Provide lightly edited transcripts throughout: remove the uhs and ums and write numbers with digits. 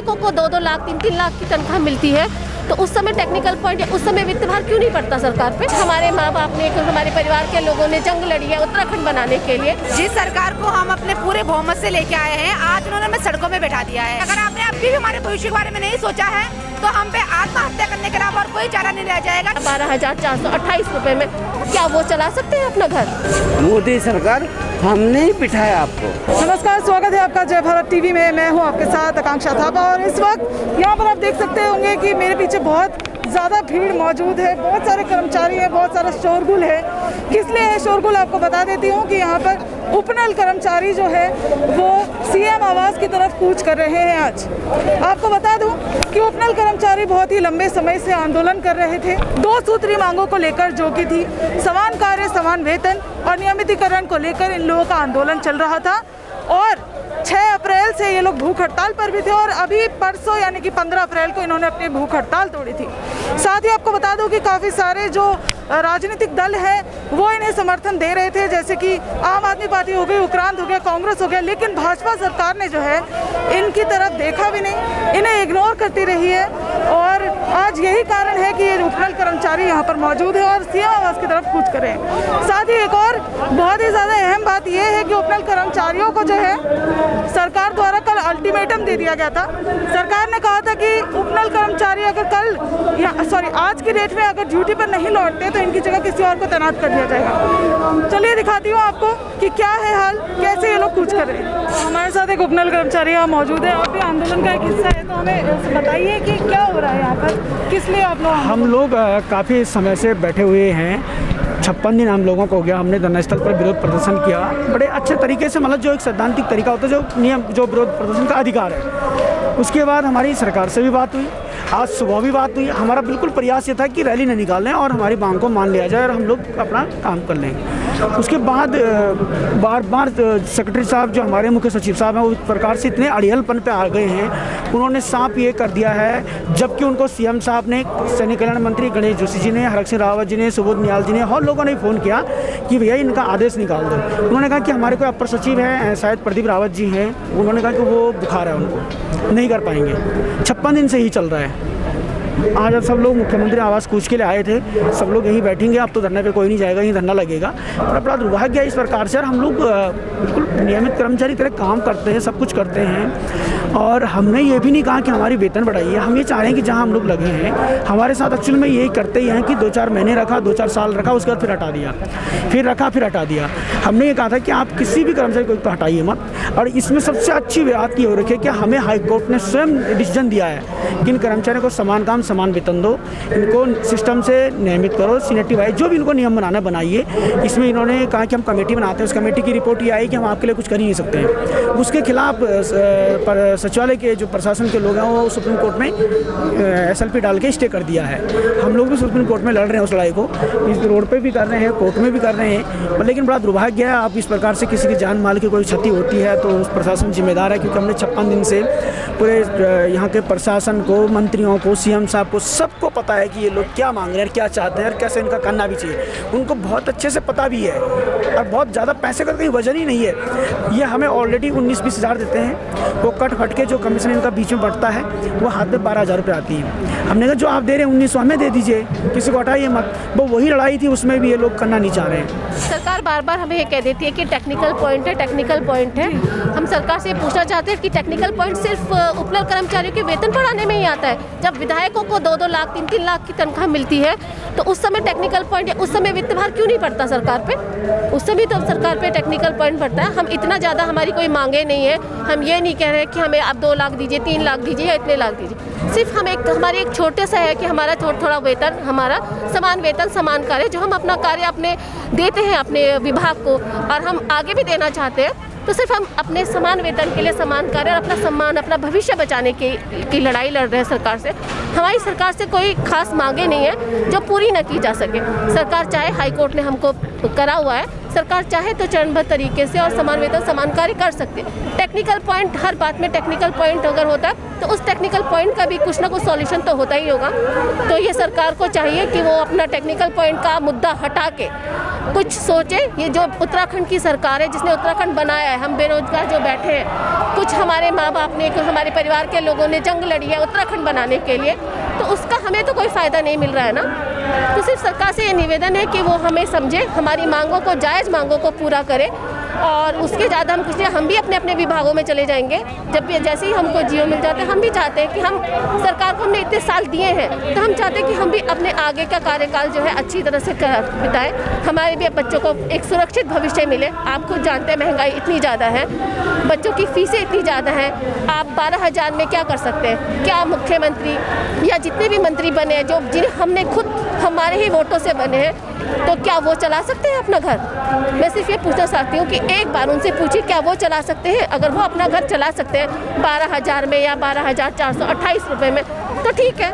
विधायकों को 2-2 लाख 3-3 लाख की तनख्वाह मिलती है, तो उस समय टेक्निकल पॉइंट या उस समय वित्त भार क्यों नहीं पड़ता सरकार पे? हमारे माँ बाप ने, हमारे परिवार के लोगों ने जंग लड़ी है उत्तराखंड बनाने के लिए। जिस सरकार को हम अपने पूरे बहुमत से लेके आए हैं, आज उन्होंने हमें सड़कों में बैठा दिया है। अगर आपने अभी भी हमारे भविष्य के बारे में नहीं सोचा है तो हम पे आत्महत्या करने के अलावा और कोई चारा नहीं रह जाएगा। 12,428 रुपए में क्या वो चला सकते हैं अपना घर? मोदी सरकार हमने ही बिठाया आपको। नमस्कार, स्वागत है आपका जय भारत टीवी में। मैं हूं आपके साथ आकांक्षा थापा और इस वक्त यहाँ पर आप देख सकते होंगे कि मेरे पीछे बहुत ज़्यादा भीड़ मौजूद है, बहुत सारे कर्मचारी हैं, बहुत सारा शोरगुल है। किस लिए है शोरगुल आपको बता देती हूँ कि यहाँ पर उपनल कर्मचारी जो है वो सीएम आवास की तरफ कूच कर रहे हैं। आज आपको बता दूं कि उपनल कर्मचारी बहुत ही लंबे समय से आंदोलन कर रहे थे 2 सूत्री मांगों को लेकर, जो कि थी समान कार्य समान वेतन और नियमितीकरण को लेकर इन लोगों का आंदोलन चल रहा था। और 6 अप्रैल से ये लोग भूख हड़ताल पर भी थे और अभी परसों यानी कि 15 अप्रैल को इन्होंने अपनी भूख हड़ताल तोड़ी थी। साथ ही आपको बता दूं कि काफ़ी सारे जो राजनीतिक दल है वो इन्हें समर्थन दे रहे थे, जैसे कि आम आदमी पार्टी हो गई, उत्क्रांत हो गया, कांग्रेस हो गया। लेकिन भाजपा सरकार ने जो है इनकी तरफ देखा भी नहीं, इन्हें इग्नोर करती रही है। और आज यही कारण है कि ये उपनल कर्मचारी यहाँ पर मौजूद है और सीएम आवास की तरफ कूच कर रहे हैं। साथ ही एक और बहुत ही ज़्यादा अहम बात यह है कि उपनल कर्मचारियों को जो है सरकार द्वारा कल अल्टीमेटम दे दिया गया था। सरकार ने कहा था कि उपनल कर्मचारी अगर आज की डेट में अगर ड्यूटी पर नहीं लौटते तो इनकी जगह किसी और को तैनात कर दिया जाएगा। चलिए दिखाती हूँ आपको कि क्या है हाल, कैसे ये लोग कूच कर रहे हैं। हमारे साथ एक उपनल कर्मचारी यहाँ मौजूद है, आप भी आंदोलन का एक हिस्सा है, तो हमें बताइए कि क्या हो रहा है यहाँ पर, किस लिए आप लोग? हम लोग काफ़ी समय से बैठे हुए हैं, 56 दिन हम लोगों को हो गया। हमने धरना स्थल पर विरोध प्रदर्शन किया बड़े अच्छे तरीके से, मतलब जो एक सैद्धांतिक तरीका होता है, जो नियम, जो विरोध प्रदर्शन का अधिकार है। उसके बाद हमारी सरकार से भी बात हुई, आज सुबह भी बात हुई। हमारा बिल्कुल प्रयास ये था कि रैली न निकालें और हमारी मांग को मान लिया जाए और हम लोग अपना काम कर लें। उसके बाद बार बार सेक्रेटरी साहब, जो हमारे मुख्य सचिव साहब हैं, वो इस प्रकार से इतने अड़ियलपन पे आ गए हैं। उन्होंने साफ ये कर दिया है, जबकि उनको सीएम साहब ने, सैनिक कल्याण मंत्री गणेश जोशी जी ने, हरक सिंह रावत जी ने, सुबोध नियाल जी ने और लोगों ने फ़ोन किया कि भैया इनका आदेश निकाल दो। उन्होंने कहा कि हमारे कोई अपर सचिव हैं, शायद प्रदीप रावत जी हैं, उन्होंने कहा कि वो बुखार है, उनको नहीं कर पाएंगे। 56 दिन से ही चल रहा है। आज अब सब लोग मुख्यमंत्री आवास कूच के लिए आए थे, सब लोग यहीं बैठेंगे। अब तो धरने पे कोई नहीं जाएगा, यहीं धरना लगेगा। और बड़ा दुर्भाग्य है इस प्रकार से। और हम लोग बिल्कुल नियमित कर्मचारी तरह काम करते हैं, सब कुछ करते हैं और हमने ये भी नहीं कहा कि हमारी वेतन बढ़ाइए। हम ये चाह रहे हैं कि जहाँ हम लोग लगे हैं, हमारे साथ एक्चुअल में यही करते ही हैं कि 2-4 महीने रखा, 2-4 साल रखा, उसके बाद फिर हटा दिया, फिर रखा, फिर हटा दिया। हमने ये कहा था कि आप किसी भी कर्मचारी को तो हटाइए मत। और इसमें सबसे अच्छी बात ये हो रखी है कि हमें हाईकोर्ट ने स्वयं डिसीजन दिया है कि इन कर्मचारियों को समान काम समान वेतन दो, इनको सिस्टम से नियमित करो, सीनियरिटी वाइज जो भी इनको नियम बनाना बनाइए। इसमें इन्होंने कहा कि हम कमेटी बनाते हैं, उस कमेटी की रिपोर्ट ये आई कि हम आपके लिए कुछ कर ही नहीं सकते हैं। उसके खिलाफ सचिवालय के जो प्रशासन के लोग हैं वो सुप्रीम कोर्ट में SLP डाल के स्टे कर दिया है। हम लोग भी सुप्रीम कोर्ट में लड़ रहे हैं उस लड़ाई को, इस रोड पे भी कर रहे हैं, कोर्ट में भी कर रहे हैं। लेकिन बड़ा दुर्भाग्य है, आप इस प्रकार से किसी की जान माल की कोई क्षति होती है तो उस प्रशासन जिम्मेदार है। क्योंकि हमने 56 दिन से पूरे यहाँ के प्रशासन को, मंत्रियों को, सीएम साहब को, सबको पता है कि ये लोग क्या मांग रहे हैं, क्या चाहते हैं और कैसे इनका करना भी चाहिए। उनको बहुत अच्छे से पता भी है और बहुत ज़्यादा पैसे का कहीं वजन ही नहीं है। ये हमें ऑलरेडी 19-20 हज़ार देते हैं, वो कट फट के जो कमीशन इनका बीच में बढ़ता है वो हाथ में 12,000 रुपये आती है। हमने कहा जो आप दे रहे हैं 1900 हमें दे दीजिए, किसी को हटाइए मत। वो वही लड़ाई थी, उसमें भी ये लोग करना नहीं चाह रहे हैं। सरकार बार बार हमें ये कह देती है कि टेक्निकल पॉइंट है, टेक्निकल पॉइंट है। हम सरकार से पूछना चाहते हैं कि टेक्निकल पॉइंट सिर्फ उपनल कर्मचारियों के वेतन बढ़ाने में ही आता है। जब विधायकों को 2-2 लाख 3-3 लाख की तनख्वाह मिलती है तो उस समय टेक्निकल पॉइंट, उस समय वित्त भार क्यों नहीं पड़ता सरकार पे? उस समय तो सरकार पे टेक्निकल पॉइंट पड़ता है। हम इतना ज़्यादा, हमारी कोई मांगे नहीं है। हम ये नहीं कह रहे कि हमें आप 2 लाख दीजिए, 3 लाख दीजिए या इतने लाख दीजिए। सिर्फ हम हमारे एक छोटे सा है कि हमारा थोड़ा वेतन, हमारा समान वेतन समान कार्य, जो हम अपना कार्य अपने देते हैं अपने विभाग को और हम आगे भी देना चाहते हैं। तो सिर्फ हम अपने समान वेतन के लिए समान कार्य और अपना सम्मान, अपना भविष्य बचाने की लड़ाई लड़ रहे हैं सरकार से। हमारी सरकार से कोई खास मांगे नहीं है जो पूरी न की जा सके। सरकार चाहे, हाई कोर्ट ने हमको करा हुआ है सरकार चाहे तो चरणबद्ध तरीके से और समान वेतन समान कार्य कर सकते हैं। टेक्निकल पॉइंट, हर बात में टेक्निकल पॉइंट अगर होता तो उस टेक्निकल पॉइंट का भी कुछ ना कुछ सॉल्यूशन तो होता ही होगा। तो ये सरकार को चाहिए कि वो अपना टेक्निकल पॉइंट का मुद्दा हटा के कुछ सोचे। ये जो उत्तराखंड की सरकार है जिसने उत्तराखंड बनाया है, हम बेरोजगार जो बैठे हैं, कुछ हमारे माँ बाप ने, कुछ हमारे परिवार के लोगों ने जंग लड़ी है उत्तराखंड बनाने के लिए, तो उसका हमें तो कोई फ़ायदा नहीं मिल रहा है ना। तो सिर्फ सरकार से ये निवेदन है कि वो हमें समझे, हमारी मांगों को, जायज़ मांगों को पूरा करे और उसके ज़्यादा हम कुछ नहीं। हम भी अपने अपने विभागों में चले जाएंगे जब भी, जैसे ही हमको जियो मिल जाता है। हम भी चाहते हैं कि हम, सरकार को हमने इतने साल दिए हैं तो हम चाहते हैं कि हम भी अपने आगे का कार्यकाल जो है अच्छी तरह से बिताएं, हमारे भी बच्चों को एक सुरक्षित भविष्य मिले। आप खुद जानते हैं महंगाई इतनी ज़्यादा है, बच्चों की फीसें इतनी ज़्यादा हैं। आप 12,000 में क्या कर सकते हैं? क्या मुख्यमंत्री या जितने भी मंत्री बने हैं, जो जिन्हें हमने खुद हमारे ही वोटों से बने हैं, तो क्या वो चला सकते हैं अपना घर? मैं सिर्फ ये पूछना चाहती हूँ कि एक बार उनसे पूछिए, क्या वो चला सकते हैं? अगर वो अपना घर चला सकते हैं 12,000 में या 12,428 रुपये में तो ठीक है,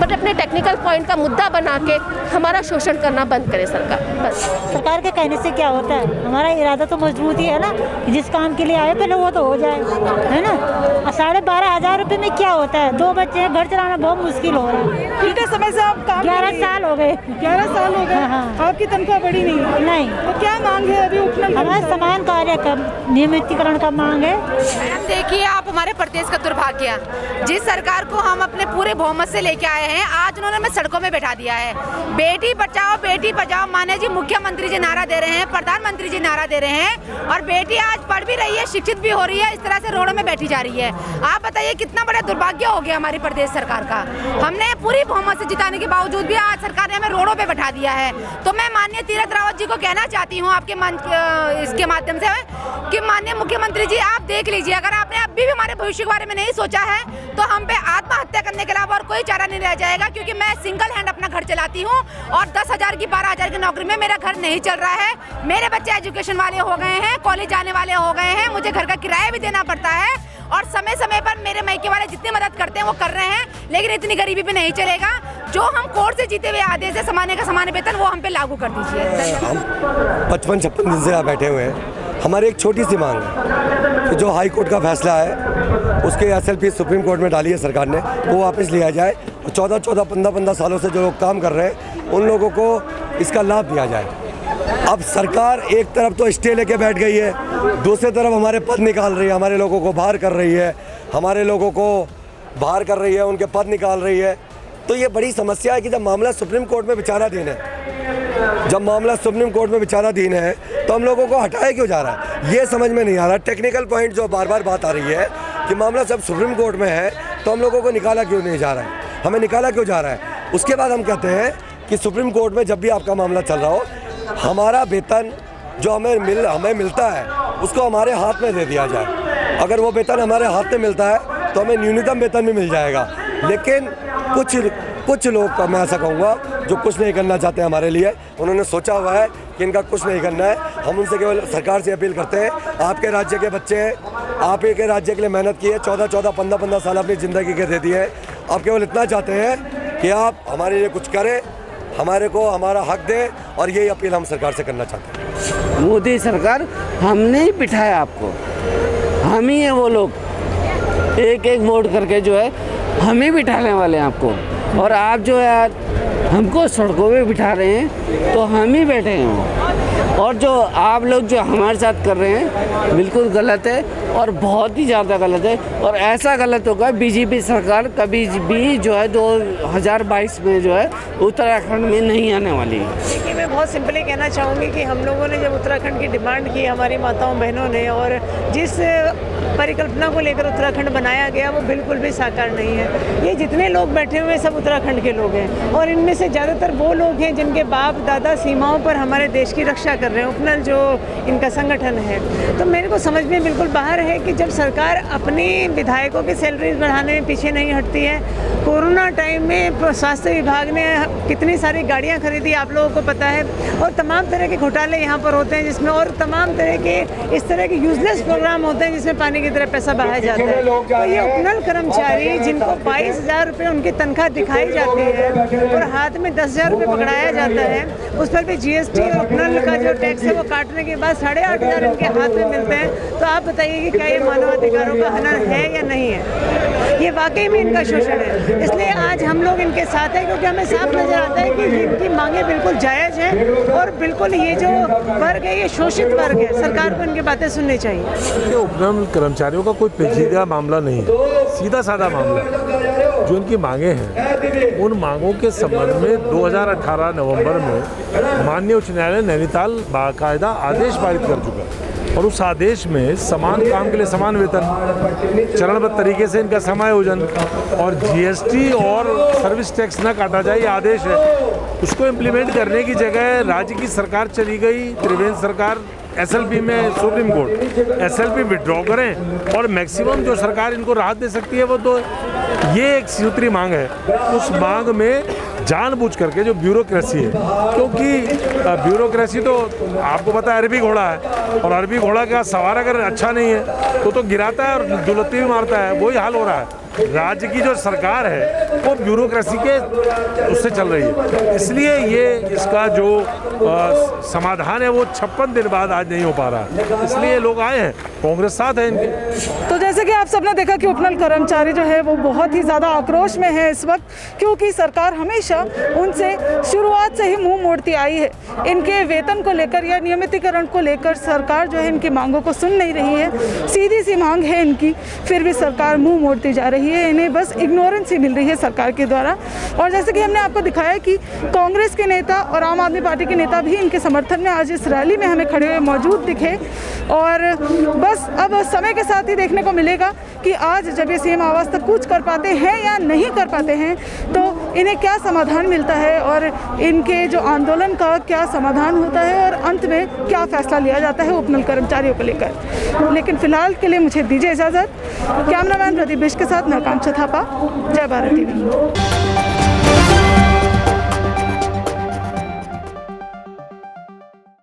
बट अपने टेक्निकल पॉइंट का मुद्दा बना के हमारा शोषण करना बंद करे सरकार। बस सरकार के कहने से क्या होता है? हमारा इरादा तो मजबूत ही है ना, कि जिस काम के लिए आए पहले वो तो हो जाए, है ना। और 12,500 रुपये में क्या होता है? 2 बच्चे हैं, घर चलाना बहुत मुश्किल हो रहा है। कितने समय से आप काम 11 साल हो गए। 11 साल हो गए। हाँ। आपकी तनख्वाह बढ़ी नहीं है? नहीं। तो क्या मांग है अभी उपलब्ध? हमारा समान कार्य का नियमितीकरण का मांग है। मैडम देखिए, आप हमारे प्रदेश का दुर्भाग्य, जिस सरकार को हम अपने पूरे बहुमत से लेके आए हैं, आज उन्होंने हमें सड़कों में बैठा दिया है। बेटी बचाओ बेटी बचाओ, माने जी मुख्यमंत्री जी नारा दे रहे हैं, प्रधानमंत्री जी नारा दे रहे हैं, और बेटी आज पढ़ भी रही है, शिक्षित भी हो रही है, इस तरह से रोडों में बैठी जा रही है। आप बताइए कितना बड़ा दुर्भाग्य हो गया हमारी प्रदेश सरकार का। हमने पूरी बहुमत से जिताने के बावजूद भी आज सरकार ने हमें रोडों पे बैठा दिया है। तो मैं माननीय तीरथ रावत जी को कहना चाहती हूँ आपके इसके माध्यम से कि माननीय मुख्यमंत्री जी, आप देख लीजिए, अगर आपने अभी भी हमारे भविष्य के बारे में नहीं सोचा है तो हम पे आत्महत्या करने के अलावा और कोई चारा नहीं रह जाएगा। क्योंकि मैं सिंगल हैंड अपना घर चलाती हूँ और 10,000 की 12,000 की नौकरी में मेरा घर नहीं चल रहा है। मेरे बच्चे एजुकेशन वाले हो गए हैं, कॉलेज जाने वाले हो गए हैं, मुझे घर का किराया भी देना पड़ता है और समय समय पर मेरे मायके वाले जितनी मदद करते हैं वो कर रहे हैं, लेकिन इतनी गरीबी भी नहीं चलेगा। जो हम कोर्ट से जीते हुए आदेश है समाने का समान वेतन, वो हम पे लागू कर दीजिए। हम 55-56 दिन से यहाँ बैठे हुए हैं। हमारी एक छोटी सी मांग है कि जो हाई कोर्ट का फैसला है उसके SLP सुप्रीम कोर्ट में डाली है सरकार ने, वो वापस लिया जाए और 14-14, 15-15 सालों से जो लोग काम कर रहे हैं उन लोगों को इसका लाभ दिया जाए। अब सरकार एक तरफ तो स्टे लेके बैठ गई है, दूसरी तरफ हमारे पद निकाल रही है, हमारे लोगों को बाहर कर रही है, हमारे लोगों को बाहर कर रही है, उनके पद निकाल रही है। तो ये बड़ी समस्या है कि जब मामला सुप्रीम कोर्ट में विचाराधीन है, जब मामला सुप्रीम कोर्ट में विचाराधीन है तो हम लोगों को हटाया क्यों जा रहा है, ये समझ में नहीं आ रहा। टेक्निकल पॉइंट जो बार बार बात आ रही है कि मामला सब सुप्रीम कोर्ट में है तो हम लोगों को निकाला क्यों नहीं जा रहा है, हमें निकाला क्यों जा रहा है। उसके बाद हम कहते हैं कि सुप्रीम कोर्ट में जब भी आपका मामला चल रहा हो, हमारा वेतन जो हमें मिलता है उसको हमारे हाथ में दे दिया जाए। अगर वो वेतन हमारे हाथ में मिलता है तो हमें न्यूनतम वेतन भी मिल जाएगा। लेकिन कुछ लोग का, मैं ऐसा कहूँगा, जो कुछ नहीं करना चाहते हमारे लिए, उन्होंने सोचा हुआ है कि इनका कुछ नहीं करना है। हम उनसे केवल सरकार से अपील करते हैं, आपके राज्य के बच्चे हैं, आप ही के राज्य के लिए मेहनत की है, 14-14, 15-15 साल अपनी ज़िंदगी के दे दिए हैं। आप केवल इतना चाहते हैं कि आप हमारे लिए कुछ करें, हमारे को हमारा हक दें, और यही अपील हम सरकार से करना चाहते हैं। मोदी सरकार, हमने ही बिठाया आपको, हम ही हैं वो लोग, एक एक वोट करके जो है हम ही बिठाने वाले हैं आपको। और आप जो है हमको सड़कों पे बिठा रहे हैं तो हम ही बैठे हैं। और जो आप लोग जो हमारे साथ कर रहे हैं बिल्कुल गलत है और बहुत ही ज़्यादा गलत है। और ऐसा गलत होगा, बीजेपी सरकार कभी भी जो है 2022 में जो है उत्तराखंड में नहीं आने वाली है। देखिए, मैं बहुत सिंपली कहना चाहूँगी कि हम लोगों ने जब उत्तराखंड की डिमांड की, हमारी माताओं बहनों ने, और जिस परिकल्पना को लेकर उत्तराखंड बनाया गया वो बिल्कुल भी साकार नहीं है। ये जितने लोग बैठे हुए सब उत्तराखंड के लोग हैं और इनमें से ज़्यादातर वो लोग हैं जिनके बाप दादा सीमाओं पर हमारे देश की रक्षा कर रहे हैं, उपनल जो इनका संगठन है। तो मेरे को समझ में बिल्कुल बाहर है कि जब सरकार अपनी विधायकों की सैलरीज बढ़ाने में पीछे नहीं हटती है। कोरोना टाइम में स्वास्थ्य विभाग ने कितनी सारी गाड़ियाँ खरीदी, आप लोगों को पता है, और तमाम तरह के घोटाले यहाँ पर होते हैं जिसमें, और तमाम तरह के इस तरह के यूजलेस प्रोग्राम होते हैं जिसमें पानी की तरह पैसा बहाया जाता है। तो ये उपनल कर्मचारी जिनको 22,000 रुपये उनकी तनख्वाह दिखाई जाती है और हाथ में 10,000 रुपये पकड़ाया जाता है, उस पर भी GST और उपनल इनका जो टैक्स है वो काटने के बाद 8,500 इनके हाथ में मिलते हैं। तो आप बताइए कि क्या ये मानवाधिकारों का हनन है या नहीं है? ये वाकई में इनका शोषण है। इसलिए आज हम लोग इनके साथ हैं, क्योंकि हमें साफ नजर आता है कि इनकी मांगे बिल्कुल जायज़ हैं और बिल्कुल ये जो वर्ग है ये शोषित वर्ग है। सरकार को इनकी बातें सुननी चाहिए। उपक्रम कर्मचारियों का कोई पेचीदा मामला नहीं है, सीधा साधा मामला है। जो इनकी मांगे हैं उन मांगों के संबंध में 2018 नवंबर में माननीय उच्च न्यायालय नैनीताल बाकायदा आदेश पारित कर चुका है और उस आदेश में समान काम के लिए समान वेतन, चरणबद्ध तरीके से इनका समायोजन और जीएसटी और सर्विस टैक्स न काटा जाए, ये आदेश है। उसको इम्प्लीमेंट करने की जगह राज्य की सरकार चली गई, त्रिवेंद्र सरकार एसएलपी में, सुप्रीम कोर्ट एसएलपी विड्रॉ करें और मैक्सिमम जो सरकार इनको राहत दे सकती है वो तो ये एक सूत्री मांग है। उस मांग में जानबूझ करके जो ब्यूरोक्रेसी है, क्योंकि ब्यूरोक्रेसी तो आपको पता है अरबी घोड़ा है और अरबी घोड़ा का सवार अगर अच्छा नहीं है तो गिराता है और दुलत्ती भी मारता है। वही हाल हो रहा है। राज्य की जो सरकार है वो ब्यूरोक्रेसी के उससे चल रही है, इसलिए ये इसका जो समाधान है वो 56 दिन बाद आज नहीं हो पा रहा है। इसलिए लोग आए हैं, कांग्रेस साथ है इनके। तो जैसे कि आप सबने देखा कि उपनल कर्मचारी जो है वो बहुत ही ज़्यादा आक्रोश में है इस वक्त, क्योंकि सरकार हमेशा उनसे शुरुआत से ही मुंह मोड़ती आई है। इनके वेतन को लेकर या नियमितीकरण को लेकर सरकार जो है इनकी मांगों को सुन नहीं रही है। सीधी सी मांग है इनकी, फिर भी सरकार मुंह मोड़ती जा रही है। इन्हें बस इग्नोरेंस ही मिल रही है सरकार के द्वारा। और जैसे कि हमने आपको दिखाया कि कांग्रेस के नेता और आम आदमी पार्टी के नेता भी इनके समर्थन में आज इस रैली में हमें खड़े हुए मौजूद दिखे। और बस अब समय के साथ ही देखने को मिलेगा कि आज जब ये सीएम आवास तक कूच कर पाते हैं या नहीं कर पाते हैं तो इन्हें क्या समाधान मिलता है और इनके जो आंदोलन का क्या समाधान होता है और अंत में क्या फैसला लिया जाता है उपनल कर्मचारियों को लेकर। लेकिन फिलहाल के लिए मुझे दीजिए इजाज़त। कैमरामैन प्रदीप बिष्ट के साथ मैं आकांक्षा थापा, जय भारत टीवी।